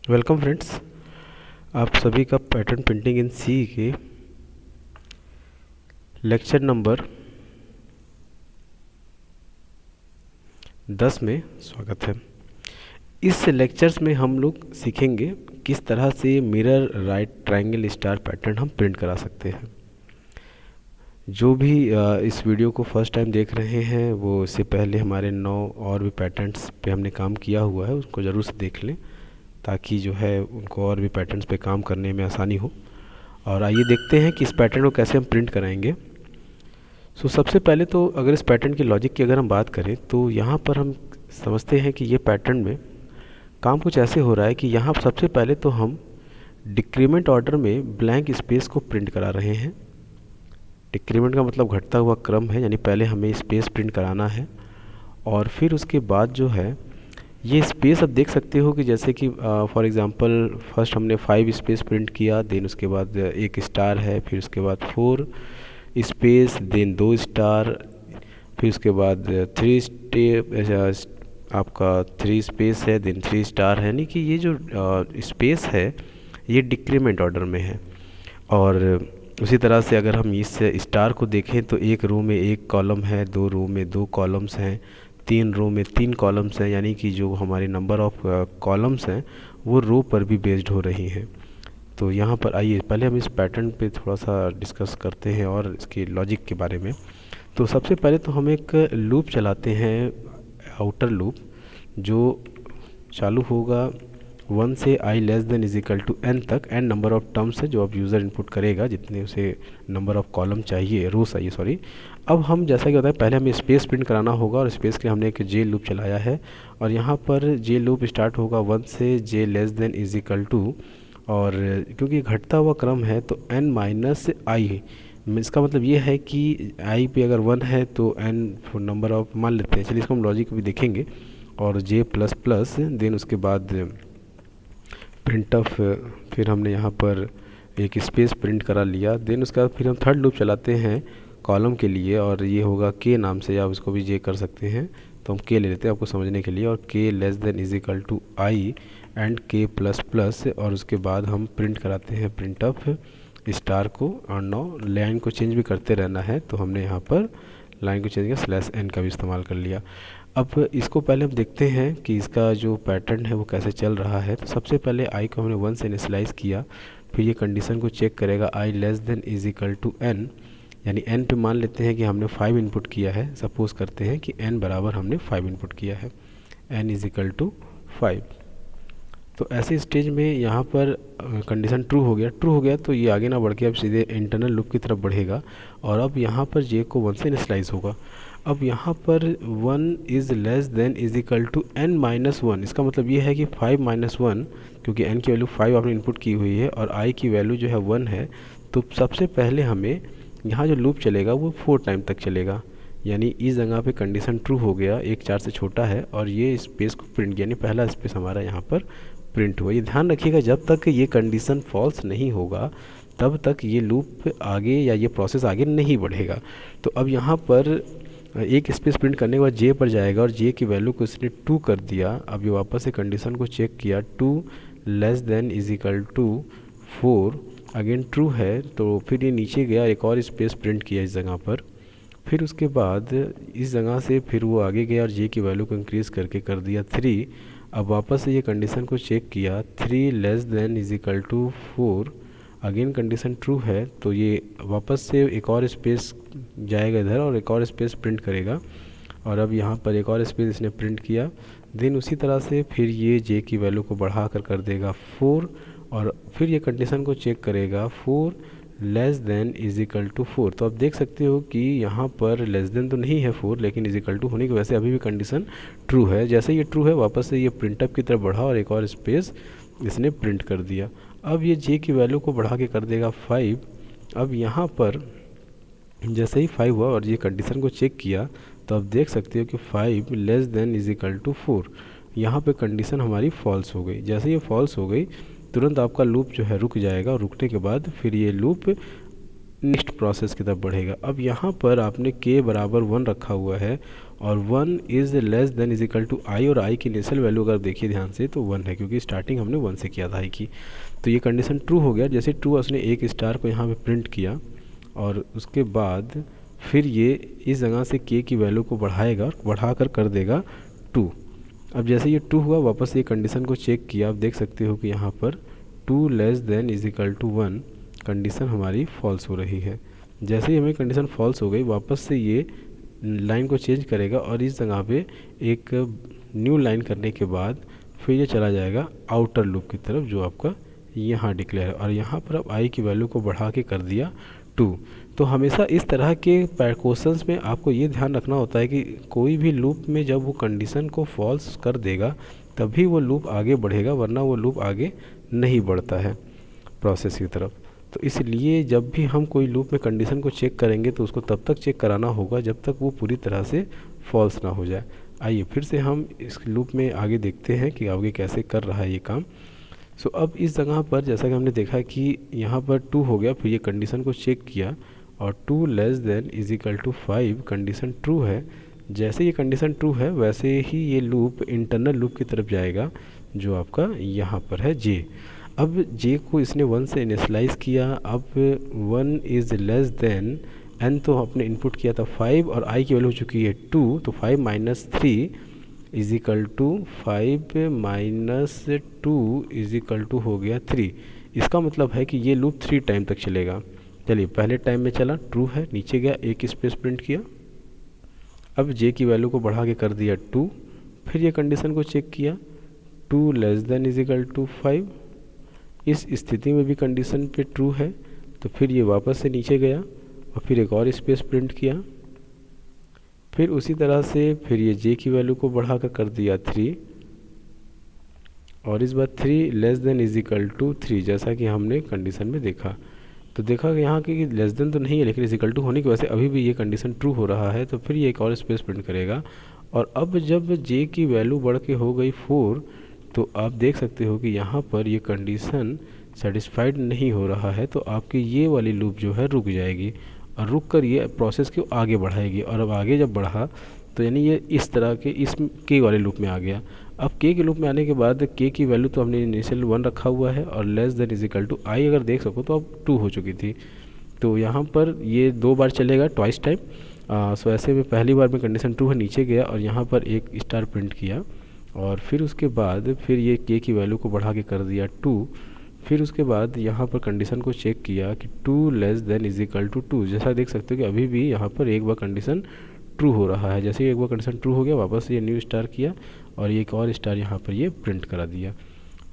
Welcome friends. आप सभी का पैटर्न प्रिंटिंग इन सी के लेक्चर नंबर 10 में स्वागत है। इस लेक्चर्स में हम लोग सीखेंगे किस तरह से mirror right triangle star pattern हम प्रिंट करा सकते हैं। जो भी इस वीडियो को फर्स्ट टाइम देख रहे हैं वो इससे पहले हमारे 9 और भी पैटर्न्स पे हमने काम किया हुआ है, उसको ज़रूर से देख लें ताकि जो है उनको और भी पैटर्न्स पे काम करने में आसानी हो। और आइए देखते हैं कि इस पैटर्न को कैसे हम प्रिंट कराएंगे। सबसे पहले तो अगर इस पैटर्न की लॉजिक की अगर हम बात करें तो यहाँ पर हम समझते हैं कि ये पैटर्न में काम कुछ ऐसे हो रहा है कि यहाँ सबसे पहले तो हम डिक्रीमेंट ऑर्डर में ब्लैंक स्पेस को प्रिंट करा रहे हैं। डिक्रीमेंट का मतलब घटता हुआ क्रम है, यानी पहले हमें स्पेस प्रिंट कराना है और फिर उसके बाद जो है ये स्पेस अब देख सकते हो कि जैसे कि फॉर एग्ज़ाम्पल फर्स्ट हमने 5 स्पेस प्रिंट किया, देन उसके बाद एक स्टार है, फिर उसके बाद 4 स्पेस, देन 2 स्टार, फिर उसके बाद 3 स्टेप आपका 3 स्पेस है, देन 3 स्टार है। यानी कि ये जो स्पेस है ये डिक्रीमेंट ऑर्डर में है। और उसी तरह से अगर हम इस स्टार को देखें तो एक रो में एक कॉलम है, 2 रो में 2 कॉलम्स हैं, 3 रो में 3 कॉलम्स हैं, यानी कि जो हमारी नंबर ऑफ कॉलम्स हैं वो रो पर भी बेस्ड हो रही हैं। तो यहाँ पर आइए पहले हम इस पैटर्न पे थोड़ा सा डिस्कस करते हैं और इसके लॉजिक के बारे में। तो सबसे पहले तो हम एक लूप चलाते हैं, आउटर लूप, जो चालू होगा 1 से i less than is equal to n तक। n नंबर ऑफ टर्म्स है जो अब यूज़र इनपुट करेगा, जितने उसे नंबर ऑफ कॉलम चाहिए, रो चाहिए सॉरी। अब हम जैसा कि बताया पहले हमें स्पेस प्रिंट कराना होगा और स्पेस के लिए हमने एक जे लूप चलाया है और यहाँ पर जे लूप स्टार्ट होगा 1 से j less than is equal to, और क्योंकि घटता हुआ क्रम है तो n माइनस आई, इसका मतलब ये है कि i पे अगर 1 है तो n नंबर ऑफ मान लेते हैं। चलिए इसको हम लॉजिक भी देखेंगे। और j प्लस प्लस, देन उसके बाद प्रिंट ऑफ, फिर हमने यहाँ पर एक स्पेस प्रिंट करा लिया। देन उसके बाद फिर हम थर्ड लूप चलाते हैं कॉलम के लिए और ये होगा k नाम से, या उसको भी j कर सकते हैं, तो हम k ले लेते हैं आपको समझने के लिए। और k less than is equal to I and k plus plus, और उसके बाद हम प्रिंट कराते हैं प्रिंट ऑफ स्टार को। और नौ लाइन को चेंज भी करते रहना है तो हमने यहाँ पर लाइन को चेंज किया, स्लैश n का भी इस्तेमाल कर लिया। अब इसको पहले हम देखते हैं कि इसका जो पैटर्न है वो कैसे चल रहा है। तो सबसे पहले i को हमने 1 से इनिशियलाइज़ किया, फिर ये कंडीशन को चेक करेगा i less than is equal to n, यानी n पे मान लेते हैं कि हमने 5 इनपुट किया है। सपोज करते हैं कि n बराबर हमने 5 इनपुट किया है, n इज इक्वल टू 5। तो ऐसे स्टेज में यहाँ पर कंडीशन ट्रू हो गया। ट्रू हो गया तो ये आगे ना बढ़ के अब सीधे इंटरनल लूप की तरफ बढ़ेगा और अब यहाँ पर j को 1 से इनिशियलाइज़ होगा। अब यहाँ पर 1 is less than is equal to n minus 1, इसका मतलब ये है कि 5 माइनस 1, क्योंकि n की वैल्यू 5 आपने इनपुट की हुई है और i की वैल्यू जो है 1 है। तो सबसे पहले हमें यहाँ जो लूप चलेगा वो 4 टाइम तक चलेगा, यानी इस जगह पे कंडीशन ट्रू हो गया, 1 4 से छोटा है और ये स्पेस को प्रिंट किया, यानी पहला स्पेस हमारा यहाँ पर प्रिंट हुआ। ये ध्यान रखिएगा जब तक ये कंडीशन फॉल्स नहीं होगा तब तक ये लूप आगे या ये प्रोसेस आगे नहीं बढ़ेगा। तो अब यहाँ पर एक स्पेस प्रिंट करने के बाद जे पर जाएगा और जे की वैल्यू को इसने 2 कर दिया। अब ये वापस से कंडीशन को चेक किया, 2 less than is equal to 4, again true है तो फिर ये नीचे गया, एक और स्पेस प्रिंट किया इस जगह पर। फिर उसके बाद इस जगह से फिर वो आगे गया और जे की वैल्यू को इंक्रीज़ करके कर दिया 3। अब वापस से ये कंडीशन को चेक किया, 3 less than is equal to 4, again condition true है तो ये वापस से एक और स्पेस जाएगा इधर और एक और स्पेस प्रिंट करेगा। और अब यहाँ पर एक और स्पेस इसने प्रिंट किया। देन उसी तरह से फिर ये जे की वैल्यू को बढ़ा कर देगा 4 और फिर ये कंडीशन को चेक करेगा, 4 less than is equal to 4। तो आप देख सकते हो कि यहाँ पर लेस देन तो नहीं है 4, लेकिन इज इक्वल टू होने की वजह से अभी भी कंडीशन ट्रू है। जैसे ये ट्रू है वापस से ये प्रिंटअप की तरफ बढ़ा और एक और स्पेस इसने प्रिंट कर दिया। अब ये जे की वैल्यू को बढ़ा के कर देगा 5। अब यहाँ पर जैसे ही 5 हुआ और ये कंडीशन को चेक किया तो आप देख सकते हो कि 5 less than is equal to 4, यहाँ पे कंडीशन हमारी फॉल्स हो गई। जैसे ये फॉल्स हो गई तुरंत आपका लूप जो है रुक जाएगा और रुकने के बाद फिर ये लूप नेक्स्ट प्रोसेस की तरफ बढ़ेगा। अब यहाँ पर आपने k बराबर 1 रखा हुआ है और 1 is less than is equal to I, और आई की इनिशियल वैल्यू अगर देखिए ध्यान से तो 1 है, क्योंकि स्टार्टिंग हमने 1 से किया था आई की। तो ये कंडीशन ट्रू हो गया। जैसे ट्रू उसने एक स्टार को यहाँ पे प्रिंट किया और उसके बाद फिर ये इस जगह से k की वैल्यू को बढ़ाएगा और बढ़ा कर देगा 2। अब जैसे ये 2 हुआ, वापस ये कंडीशन को चेक किया, आप देख सकते हो कि यहाँ पर 2 less than is equal to 1 condition हमारी फॉल्स हो रही है। जैसे ही हमें कंडीशन फॉल्स हो गई, वापस से ये लाइन को चेंज करेगा और इस जगह पे एक न्यू लाइन करने के बाद फिर ये चला जाएगा आउटर लूप की तरफ, जो आपका यहाँ डिक्लेयर है, और यहाँ पर अब आई की वैल्यू को बढ़ा के कर दिया 2। तो हमेशा इस तरह के क्वेश्चंस में आपको ये ध्यान रखना होता है कि कोई भी लूप में जब वो कंडीशन को फॉल्स कर देगा तभी वो लूप आगे बढ़ेगा, वरना वो लूप आगे नहीं बढ़ता है प्रोसेस की तरफ। तो इसलिए जब भी हम कोई लूप में कंडीशन को चेक करेंगे तो उसको तब तक चेक कराना होगा जब तक वो पूरी तरह से फॉल्स ना हो जाए। आइए फिर से हम इस लूप में आगे देखते हैं कि आगे कैसे कर रहा है ये काम। सो अब इस जगह पर जैसा कि हमने देखा कि यहाँ पर 2 हो गया, फिर ये कंडीशन को चेक किया और 2 less than is equal to 5 condition true है। जैसे ये कंडीशन ट्रू है वैसे ही ये लूप इंटरनल लूप की तरफ जाएगा, जो आपका यहाँ पर है जे। अब जे को इसने 1 से इनिशलाइज किया। अब 1 इज़ लेस देन एन, तो आपने इनपुट किया था 5 और आई की वैल्यू हो चुकी है 2, तो 5 minus 3 is equal to 5 minus 2 is equal to हो गया 3। इसका मतलब है कि ये लूप 3 टाइम तक चलेगा। चलिए पहले टाइम में चला, ट्रू है, नीचे गया, एक स्पेस प्रिंट किया। अब जे की वैल्यू को बढ़ा के कर दिया 2, फिर ये कंडीशन को चेक किया 2 less than is equal to 5। इस स्थिति में भी कंडीशन पे ट्रू है, तो फिर ये वापस से नीचे गया और फिर एक और स्पेस प्रिंट किया। फिर उसी तरह से फिर ये जे की वैल्यू को बढ़ा कर दिया 3, और इस बार 3 less than is equal to 3, जैसा कि हमने कंडीशन में देखा। तो देखा कि यहाँ की लेस देन तो नहीं है, लेकिन इज इक्वल टू होने की वजह से अभी भी ये कंडीशन ट्रू हो रहा है, तो फिर ये एक और स्पेस प्रिंट करेगा। और अब जब जे की वैल्यू बढ़ के हो गई 4, तो आप देख सकते हो कि यहाँ पर ये कंडीशन सेटिस्फाइड नहीं हो रहा है, तो आपकी ये वाली लूप जो है रुक जाएगी और रुक कर ये प्रोसेस को आगे बढ़ाएगी। और अब आगे जब बढ़ा तो यानी ये इस तरह के इस के वाले लूप में आ गया। अब के लूप में आने के बाद के की वैल्यू तो हमने इनिशियल 1 रखा हुआ है और less than is equal to I अगर देख सको तो अब 2 हो चुकी थी। तो यहाँ पर ये 2 बार चलेगा, ट्वाइस टाइम। सो ऐसे में पहली बार में कंडीशन ट्रू है, नीचे गया और यहाँ पर एक स्टार प्रिंट किया, और फिर उसके बाद फिर ये के की वैल्यू को बढ़ा के कर दिया 2। फिर उसके बाद यहाँ पर कंडीशन को चेक किया कि 2 less than is equal to 2। जैसा देख सकते हो कि अभी भी यहाँ पर एक बार कंडीशन ट्रू हो रहा है। जैसे एक बार कंडीशन ट्रू हो गया, वापस ये न्यू स्टार किया और एक और स्टार यहाँ पर ये प्रिंट करा दिया।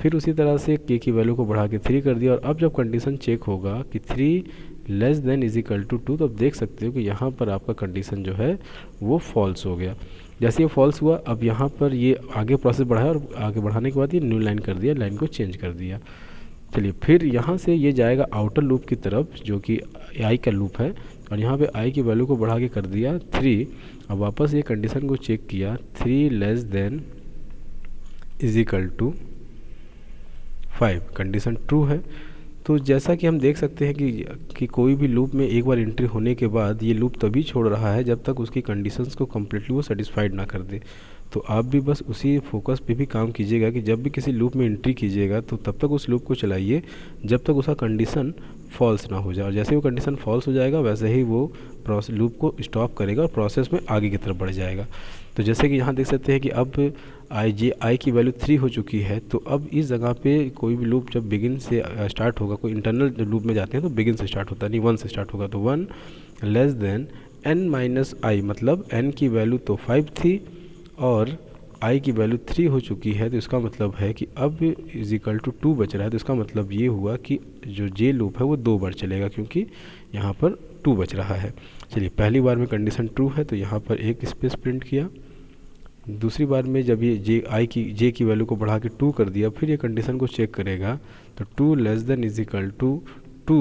फिर उसी तरह से के की वैल्यू को बढ़ा के 3 कर दिया। और अब जब कंडीशन चेक होगा कि 3 less than is equal to 2, तो अब देख सकते हो कि यहाँ पर आपका कंडीशन जो है वो फॉल्स हो गया। जैसे ये फॉल्स हुआ, अब यहाँ पर ये आगे प्रोसेस बढ़ाया और आगे बढ़ाने के बाद ये न्यू लाइन कर दिया, लाइन को चेंज कर दिया। चलिए फिर यहाँ से ये जाएगा आउटर लूप की तरफ, जो कि आई का लूप है, और यहाँ पे आई की वैल्यू को बढ़ा के कर दिया 3। अब वापस ये कंडीशन को चेक किया 3 less than is equal to 5, condition true है। तो जैसा कि हम देख सकते हैं कि कोई भी लूप में एक बार एंट्री होने के बाद ये लूप तभी छोड़ रहा है जब तक उसकी कंडीशंस को कम्प्लीटली वो सेटिस्फाइड ना कर दे। तो आप भी बस उसी फोकस पे भी काम कीजिएगा कि जब भी किसी लूप में एंट्री कीजिएगा तो तब तक उस लूप को चलाइए जब तक उसका कंडीशन फॉल्स ना हो जाए, और जैसे वो कंडीशन फॉल्स हो जाएगा वैसे ही वो लूप को स्टॉप करेगा और प्रोसेस में आगे की तरफ बढ़ जाएगा। तो जैसे कि यहाँ देख सकते हैं कि अब आई की वैल्यू 3 हो चुकी है, तो अब इस जगह पे कोई भी लूप जब बिगिन से स्टार्ट होगा, कोई इंटरनल लूप में जाते हैं तो बिगिन से स्टार्ट होता है, नहीं 1 से स्टार्ट होगा। तो 1 लेस देन n माइनस आई, मतलब n की वैल्यू तो 5 थी और i की वैल्यू 3 हो चुकी है, तो इसका मतलब है कि अब इज इक्वल टू 2 बच रहा है। तो इसका मतलब ये हुआ कि जो जे लूप है वो 2 बार चलेगा, क्योंकि यहाँ पर 2 बच रहा है। चलिए पहली बार में कंडीशन ट्रू है तो यहाँ पर एक स्पेस प्रिंट किया। दूसरी बार में जब ये जे की वैल्यू को बढ़ा के 2 कर दिया, फिर ये कंडीशन को चेक करेगा तो 2 less than is equal to 2।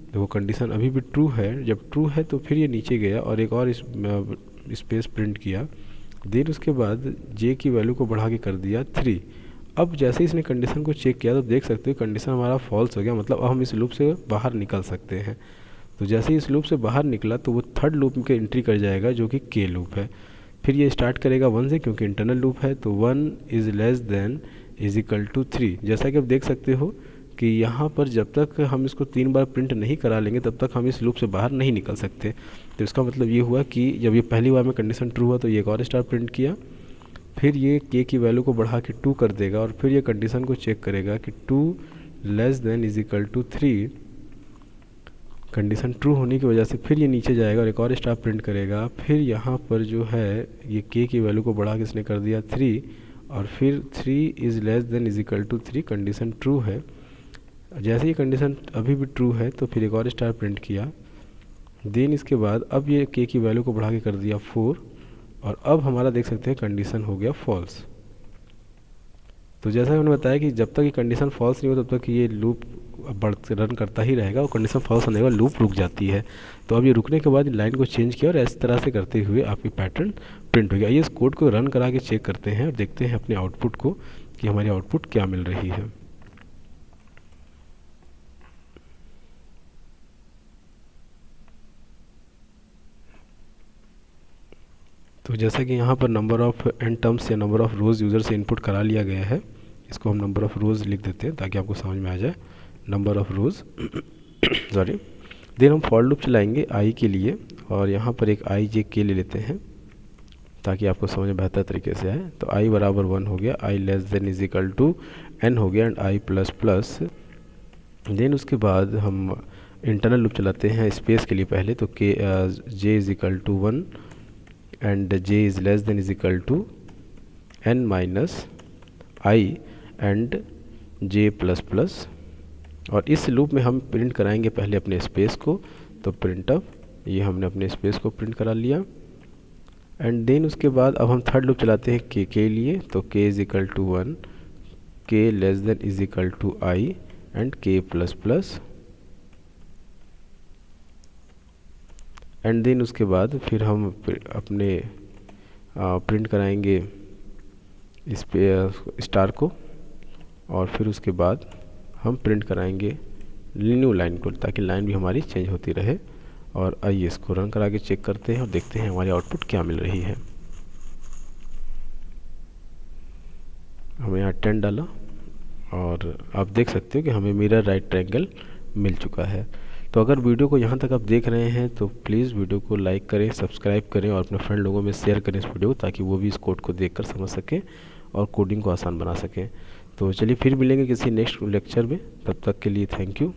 देखो कंडीशन अभी भी ट्रू है, जब ट्रू है तो फिर ये नीचे गया और एक और स्पेस प्रिंट किया। देन उसके बाद जे की वैल्यू को बढ़ा के कर दिया 3। अब जैसे इसने कंडीशन को चेक किया तो देख सकते हो कंडीशन हमारा फॉल्स हो गया, मतलब अब हम इस लूप से बाहर निकल सकते हैं। तो जैसे ही इस लूप से बाहर निकला तो वो थर्ड लूप के एंट्री कर जाएगा जो कि के लूप है। फिर ये स्टार्ट करेगा 1 से, क्योंकि इंटरनल लूप है, तो 1 is less than is equal to 3। जैसा कि आप देख सकते हो कि यहाँ पर जब तक हम इसको 3 बार प्रिंट नहीं करा लेंगे तब तक हम इस लूप से बाहर नहीं निकल सकते। तो इसका मतलब ये हुआ कि जब ये पहली बार में कंडीशन ट्रू हुआ तो ये एक और स्टार प्रिंट किया, फिर ये के की वैल्यू को बढ़ा के 2 कर देगा और फिर ये कंडीशन को चेक करेगा कि 2 less than is equal to 3। Condition true होने की वजह से फिर ये नीचे जाएगा और एक और स्टार प्रिंट करेगा। फिर यहाँ पर जो है ये के की वैल्यू को बढ़ा के इसने कर दिया 3 और फिर 3 is less than is equal to 3, condition true है। जैसे ये कंडीशन अभी भी ट्रू है तो फिर एक और स्टार प्रिंट किया। देन इसके बाद अब ये के की वैल्यू को बढ़ा के कर दिया 4 और अब हमारा देख सकते हैं कंडीशन हो गया फॉल्स। तो जैसा मैंने बताया कि जब तक ये कंडीशन फॉल्स नहीं हो तब तक ये लूप रन करता ही रहेगा और कंडीशन फॉल्स होने के बाद लूप रुक जाती है। तो अब ये रुकने के बाद लाइन को चेंज किया और इस तरह से करते हुए आपकी पैटर्न प्रिंट हो गया। आइए इस कोड को रन करा के चेक करते हैं और देखते हैं अपने आउटपुट को कि हमारी आउटपुट क्या मिल रही है। तो जैसा कि यहाँ पर नंबर ऑफ़ एन टर्म्स या नंबर ऑफ़ रोज़ यूज़र से इनपुट करा लिया गया है, इसको हम नंबर ऑफ़ रोज़ लिख देते हैं ताकि आपको समझ में आ जाए। Number of rows sorry. Then हम फॉर लूप चलाएंगे आई के लिए और यहाँ पर एक आई जे के ले लेते हैं ताकि आपको समझ में बेहतर तरीके से आए। तो आई बराबर 1 हो गया, i less than is equal to n हो गया and i plus plus. Then उसके बाद हम इंटरनल लूप चलाते हैं स्पेस के लिए पहले, तो के j is equal to 1 and j is less than is equal to n minus i and j plus plus. और इस लूप में हम प्रिंट कराएंगे पहले अपने स्पेस को, तो प्रिंट अप, ये हमने अपने स्पेस को प्रिंट करा लिया। एंड देन उसके बाद अब हम थर्ड लूप चलाते हैं के लिए, तो k is equal to 1, k less than is equal to I and k plus plus. And then उसके बाद फिर हम अपने प्रिंट कराएंगे इस पे स्टार को और फिर उसके बाद हम प्रिंट कराएंगे न्यू लाइन को ताकि लाइन भी हमारी चेंज होती रहे। और आइए इसको रन करा के चेक करते हैं और देखते हैं हमारी आउटपुट क्या मिल रही है। हमें यहाँ 10 डाला और आप देख सकते हो कि हमें मिरर राइट ट्रायंगल मिल चुका है। तो अगर वीडियो को यहाँ तक आप देख रहे हैं तो प्लीज़ वीडियो को लाइक करें, सब्सक्राइब करें और अपने फ्रेंड लोगों में शेयर करें इस वीडियो को, ताकि वो भी इस कोड को देखकर समझ सकें और कोडिंग को आसान बना सकें। तो चलिए फिर मिलेंगे किसी नेक्स्ट लेक्चर में, तब तक के लिए थैंक यू।